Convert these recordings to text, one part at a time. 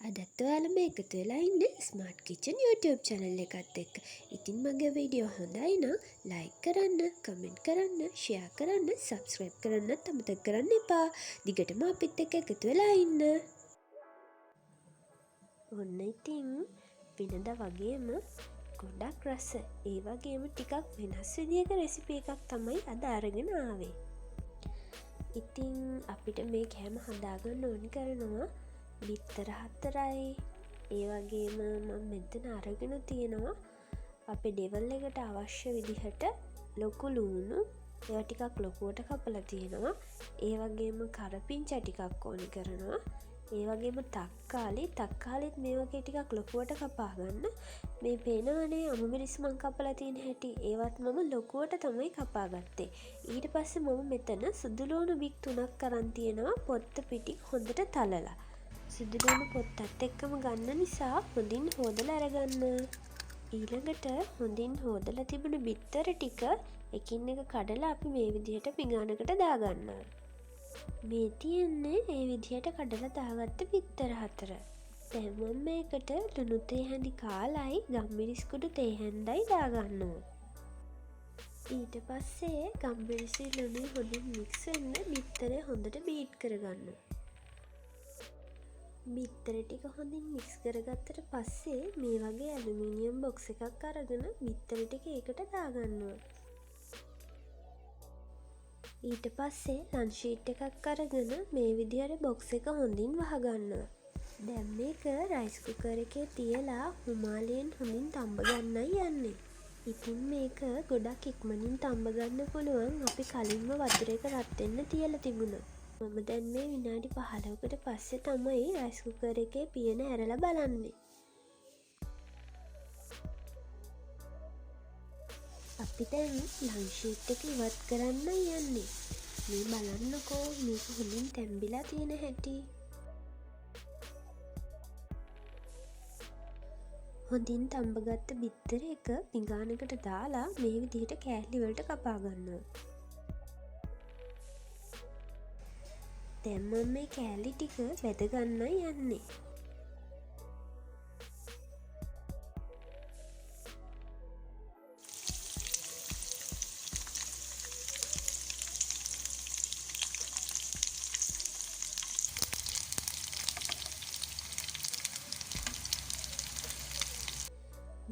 අදත් ඔයාලා මේකතු වෙලා ඉන්නේ ස්මාර්ට් කිචන් YouTube channel එකත් එක්ක. ඉතින් මගේ වීඩියෝ හොඳයි නම් like කරන්න, comment කරන්න, share කරන්න, subscribe කරන්නත් අමතක කරන්න එපා. දිගටම අපිත් එක්ක එකතු වෙලා ඉන්න. ඔන්න ඉතින් වෙනදා වගේම ගොඩක් රස ඒ වගේම ටිකක් වෙනස් විදියක රෙසිපි එකක් තමයි අද අරගෙන ආවේ. ඉතින් අපිට මේ කෑම හදාගන්න ඕනි කරනවා බිත්තර 4යි. ඒ වගේම මම මෙතන අරගෙන තියෙනවා අපේ ඩෙවල් එකට අවශ්‍ය විදිහට ලොකු ලූණු. ඒවා ටිකක් ලොකුවට කපලා තියෙනවා. ඒ වගේම කරපිංචා ටිකක් ඕනි කරනවා. ඒ වගේම තක්කාලිත් මේ වගේ ටිකක් ලොකුවට කපා ගන්න. මේ පේනවනේ අමුමිරිස් මං කපලා තියෙන හැටි. ඒවත් මම ලොකුවට තමයි කපා ගත්තේ. ඊට පස්සේ මම මෙතන සුදු ලූණු බික් 3ක් අරන් තියෙනවා පොත්ත පිටි හොඳට තලලා. සුදු ලූණු පොත්තත් එක්කම ගන්න නිසා හොඳින් හොදලා අරගන්න. ඊළඟට හොඳින් හොදලා තිබුණු බිත්තර ටික එකින් එක කඩලා අපි මේ විදිහට පිඟානකට දාගන්නවා. මේ තියෙන්නේ මේ විදිහට කඩලා දාගත්ත බිත්තර 4. දැන් මම මේකට ලුණු තේ හැඳි කාලයි ගම්මිරිස් කුඩු තේ හැඳයි දාගන්නවා. ඊට පස්සේ ගම්මිරිසි ලුණුයි හොඳින් මික්ස් වෙන්න බිත්තරේ හොඳට බීට් කරගන්නවා. බිත්තර ටික හොඳින් මික්ස් කරගත්තට පස්සේ මේ වගේ ඇලුමිනියම් බොක්ස් එකක් අරගෙන බිත්තර ටික ඒකට දාගන්නවා. ඊට පස්සේ ලන්ච් ෂීට් එකක් අරගෙන මේ විදිහට බොක්ස් එක හොඳින් වහගන්නවා. දැන් මේක රයිස් කුකර් එකේ තියලා හුමාලයෙන් හොඳින් තම්බ ගන්නයි යන්නේ. ඉතින් මේක ගොඩක් ඉක්මනින් තම්බ ගන්න පුළුවන් අපි කලින්ම වතුර එක රත් වෙන්න තියලා තිබුණා. මම දැන් මේ විනාඩි 15කට පස්සේ තමයි රයිස් කුකර් එකේ පියන ඇරලා බලන්නේ. අපි දැන් ලන්ච් ෂීට් එක ඉවත් කරන්න යන්නේ. මේ බලන්නකෝ මේක හොඳින් තැම්බිලා තියෙන හැටි. හොඳින් තම්බගත්ත බිත්තර එක පිඟානකට දාලා මේ විදිහට කෑලි වලට කපා ගන්නවා. දැන් මම මේ කෑලි ටික බෙද ගන්නයි යන්නේ.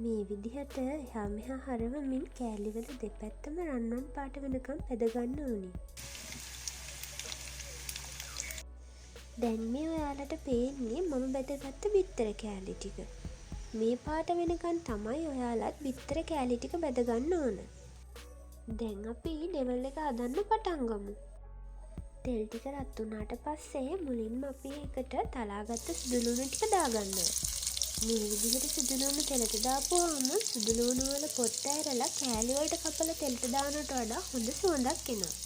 මේ විදිහට එහා මෙහා හරවමින් කෑලි වල දෙපැත්තම රන්වන් පාට වෙනකම් බෙද ගන්න ඕනි. දැන් මේ ඔයාලට පේන්නේ මම බෙදගත්ත බිත්තර කෑලි ටික. මේ පාට වෙනකන් තමයි ඔයාලත් බිත්තර කෑලි ටික බෙද ගන්න ඕන. දැන් අපි ඩෙවල් එක හදන්න පටන් ගමු. තෙල් ටික රත් වුණාට පස්සේ මුලින්ම අපි ඒකට තලාගත්ත සුදු ලුණු ටික දාගන්නවා. මේ විදිහට සුදු ලුණු තෙලට දාපුවාම සුදු ලුණු වල පොත්ත ඇරලා කෑලි වලට කපලා තෙලට දානට වඩා හොඳ සුවඳක් එනවා.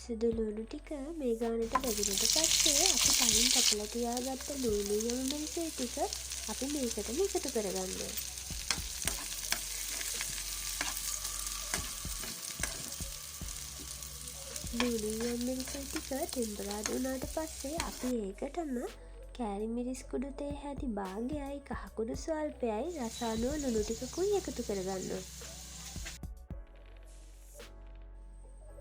සුදු ලුණු ටික මේ ගානට බැදුනට පස්සේ අපි කලින් කපලා තියාගත්ත ලුණු යම් මිරිස් ටික අපි මේකටම එකතු කරගන්නවා. ලුණු යම් මිරිස් ටික ටෙම්පරාදු වුණාට පස්සේ අපි ඒකටම කෑලි මිරිස් කුඩු තේ හැටි භාගයයි කහ කුඩු ස්වල්පයයි රස අනුව ලුණු ටිකකුයි එකතු කරගන්නවා.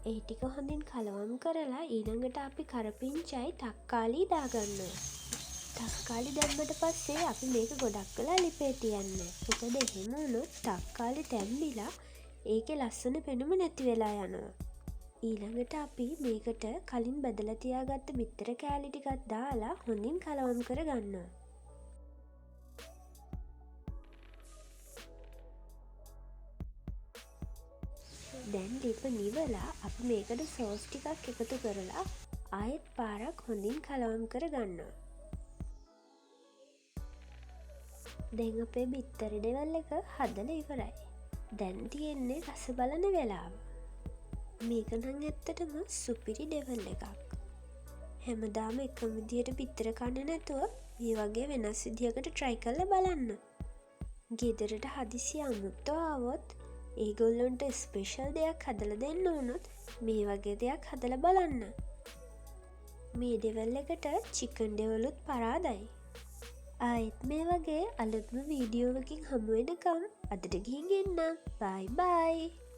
ඒ ටික හොඳින් කලවම් කරලා ඊළඟට අපි කරපිංචයි තක්කාලි දාගන්නවා. තක්කාලි දැම්මට පස්සේ අපි මේක ගොඩක් වෙලා ලිපේ තියන්නේ. මොකද එහෙම වුණොත් තක්කාලි තැම්බිලා ඒකේ ලස්සන පෙනුම නැති වෙලා යනවා. ඊළඟට අපි මේකට කලින් බදලා තියාගත්ත බිත්තර කෑලි ටිකක් දාලා හොඳින් කලවම් කරගන්නවා. දැන් ලිප නිවලා අපි මේකට සෝස් ටිකක් එකතු කරලා ආයෙත් පාරක් හොඳින් කලවම් කරගන්නවා. දැන් අපේ බිත්තර ඩෙවල් එක හදලා ඉවරයි. දැන් තියෙන්නේ රස බලන වෙලාව. මේක නම් ඇත්තටම සුපිරි ඩෙවල් එකක්. හැමදාම එකම විදියට බිත්තර කන්නේ නැතුව මේ වගේ වෙනස් විදියකට try කරලා බලන්න. ගෙදරට හදිසි අමුත්තෝ ආවොත් ඒගොල්ලොන්ට ස්පෙෂල් දෙයක් හදලා දෙන්න වුණොත් මේ වගේ දෙයක් හදලා බලන්න. මේ ඩෙවල් එකට චිකන් ඩෙවලුත් පරාදයි. ආයෙත් මේ වගේ අලුත්ම වීඩියෝවකින් හමුවෙනකම් අදට ගිහින් එන්න. බයි බයි.